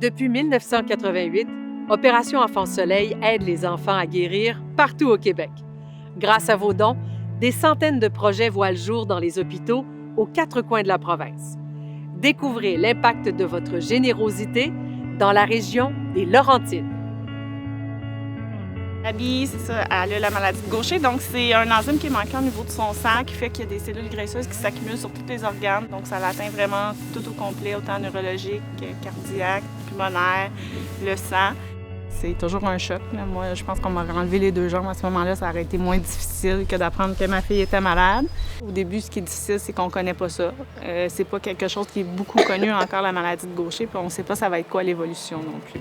Depuis 1988, Opération Enfants Soleil aide les enfants à guérir partout au Québec. Grâce à vos dons, des centaines de projets voient le jour dans les hôpitaux aux quatre coins de la province. Découvrez l'impact de votre générosité dans la région des Laurentides. Abby, c'est ça, elle a la maladie de Gaucher, donc c'est un enzyme qui est manquant au niveau de son sang, qui fait qu'il y a des cellules graisseuses qui s'accumulent sur tous les organes, donc ça l'atteint vraiment tout au complet, autant neurologique, cardiaque, pulmonaire, le sang. C'est toujours un choc. Là. Moi, je pense qu'on m'aurait enlevé les deux jambes à ce moment-là, ça aurait été moins difficile que d'apprendre que ma fille était malade. Au début, ce qui est difficile, c'est qu'on ne connaît pas ça. C'est pas quelque chose qui est beaucoup connu encore, la maladie de Gaucher, puis on ne sait pas ça va être quoi l'évolution non plus.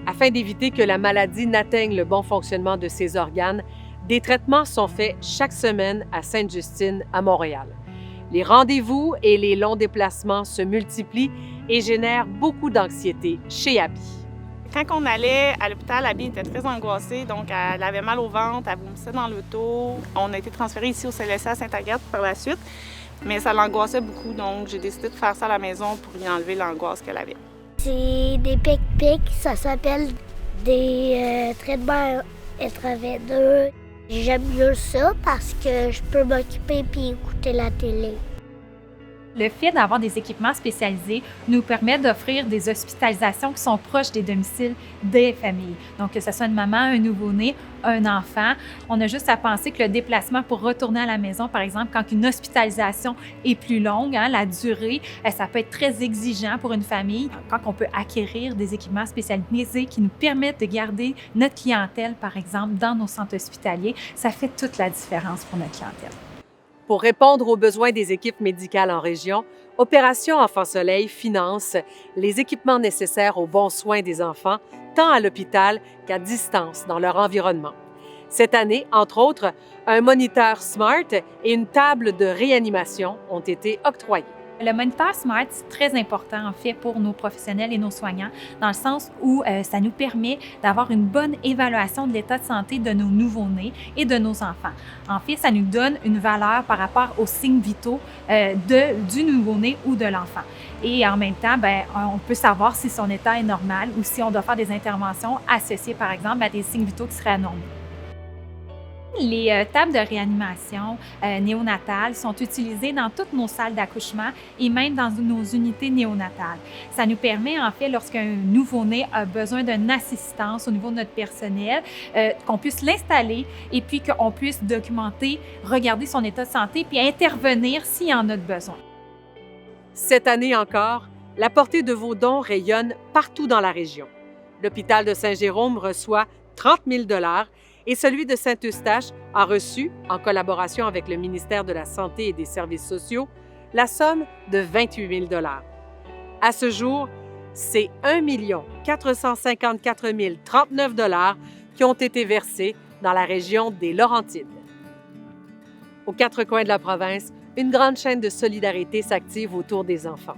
Afin d'éviter que la maladie n'atteigne le bon fonctionnement de ses organes, des traitements sont faits chaque semaine à Sainte-Justine, à Montréal. Les rendez-vous et les longs déplacements se multiplient et génèrent beaucoup d'anxiété chez Abby. Quand on allait à l'hôpital, Abby était très angoissée, donc elle avait mal au ventre, elle vomissait dans l'auto. On a été transférés ici au CLSC à Sainte-Agathe par la suite, mais ça l'angoissait beaucoup, donc j'ai décidé de faire ça à la maison pour lui enlever l'angoisse qu'elle avait. C'est des pic-pics, ça s'appelle des traitements intraveineux. J'aime mieux ça parce que je peux m'occuper puis écouter la télé. Le fait d'avoir des équipements spécialisés nous permet d'offrir des hospitalisations qui sont proches des domiciles des familles. Donc, que ce soit une maman, un nouveau-né, un enfant, on a juste à penser que le déplacement pour retourner à la maison, par exemple, quand une hospitalisation est plus longue, la durée, ça peut être très exigeant pour une famille. Quand on peut acquérir des équipements spécialisés qui nous permettent de garder notre clientèle, par exemple, dans nos centres hospitaliers, ça fait toute la différence pour notre clientèle. Pour répondre aux besoins des équipes médicales en région, Opération Enfants Soleil finance les équipements nécessaires aux bons soins des enfants, tant à l'hôpital qu'à distance dans leur environnement. Cette année, entre autres, un moniteur SMART et une table de réanimation ont été octroyés. Le moniteur SMART, c'est très important en fait pour nos professionnels et nos soignants, dans le sens où ça nous permet d'avoir une bonne évaluation de l'état de santé de nos nouveau-nés et de nos enfants. En fait, ça nous donne une valeur par rapport aux signes vitaux du nouveau-né ou de l'enfant. Et en même temps, on peut savoir si son état est normal ou si on doit faire des interventions associées, par exemple, à des signes vitaux qui seraient anormaux. Les tables de réanimation néonatales sont utilisées dans toutes nos salles d'accouchement et même dans nos unités néonatales. Ça nous permet, en fait, lorsqu'un nouveau-né a besoin d'une assistance au niveau de notre personnel, qu'on puisse l'installer et puis qu'on puisse documenter, regarder son état de santé puis intervenir s'il y en a besoin. Cette année encore, la portée de vos dons rayonne partout dans la région. L'hôpital de Saint-Jérôme reçoit 30 000 $ et celui de Saint-Eustache a reçu, en collaboration avec le ministère de la Santé et des Services sociaux, la somme de 28 000 $. À ce jour, c'est 1 454 039 $ qui ont été versés dans la région des Laurentides. Aux quatre coins de la province, une grande chaîne de solidarité s'active autour des enfants.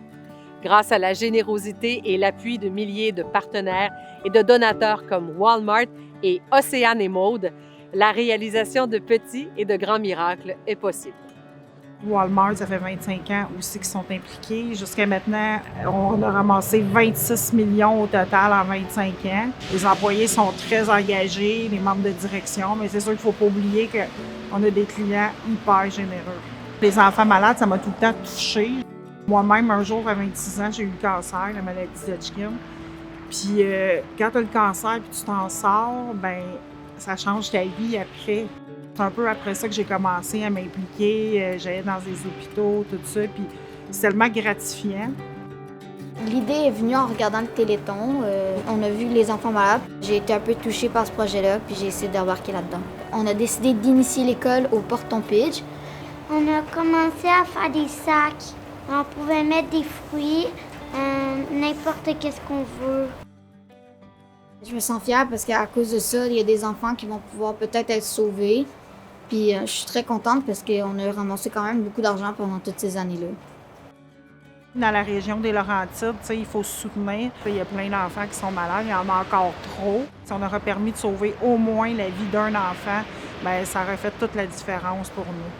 Grâce à la générosité et l'appui de milliers de partenaires et de donateurs comme Walmart et Océane et Maude, la réalisation de petits et de grands miracles est possible. Walmart, ça fait 25 ans aussi qu'ils sont impliqués. Jusqu'à maintenant, on a ramassé 26 millions au total en 25 ans. Les employés sont très engagés, les membres de direction, mais c'est sûr qu'il ne faut pas oublier qu'on a des clients hyper généreux. Les enfants malades, ça m'a tout le temps touchée. Moi-même, un jour, à 26 ans, j'ai eu le cancer, la maladie d'Hodgkin. Puis quand tu as le cancer et tu t'en sors, ça change ta vie après. C'est un peu après ça que j'ai commencé à m'impliquer. J'allais dans des hôpitaux, tout ça, puis c'est tellement gratifiant. L'idée est venue en regardant le Téléthon. On a vu les enfants malades. J'ai été un peu touchée par ce projet-là, puis j'ai essayé d'embarquer là-dedans. On a décidé d'initier l'école au porte-ton-pitch. On a commencé à faire des sacs. On pouvait mettre des fruits, n'importe qu'est-ce qu'on veut. Je me sens fière parce qu'à cause de ça, il y a des enfants qui vont pouvoir peut-être être sauvés. Puis je suis très contente parce qu'on a ramassé quand même beaucoup d'argent pendant toutes ces années-là. Dans la région des Laurentides, il faut se soutenir. Il y a plein d'enfants qui sont malades, il y en a encore trop. Si on aurait permis de sauver au moins la vie d'un enfant, ça aurait fait toute la différence pour nous.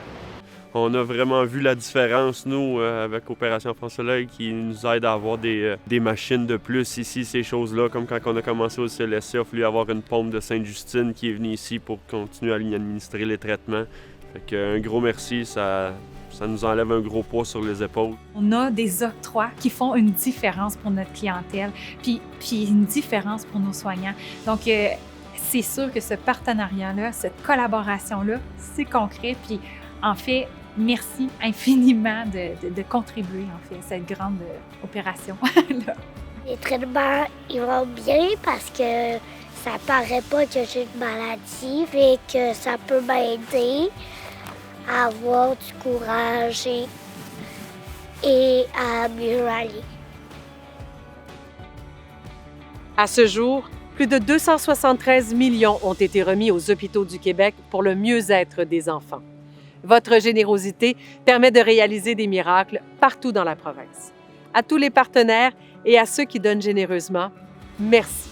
On a vraiment vu la différence, nous, avec Opération Enfant Soleil, qui nous aide à avoir des machines de plus ici, ces choses-là. Comme quand on a commencé au CLSC, il a fallu avoir une pompe de Sainte-Justine qui est venue ici pour continuer à lui administrer les traitements. Fait qu'un gros merci, ça nous enlève un gros poids sur les épaules. On a des octrois qui font une différence pour notre clientèle, puis une différence pour nos soignants. Donc, c'est sûr que ce partenariat-là, cette collaboration-là, c'est concret. Puis, en fait, merci infiniment de contribuer, en fait, à cette grande opération. Les traitements, ils vont bien parce que ça paraît pas que j'ai une maladie et que ça peut m'aider à avoir du courage et à mieux aller. À ce jour, plus de 273 millions ont été remis aux hôpitaux du Québec pour le mieux-être des enfants. Votre générosité permet de réaliser des miracles partout dans la province. À tous les partenaires et à ceux qui donnent généreusement, merci.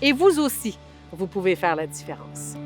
Et vous aussi, vous pouvez faire la différence.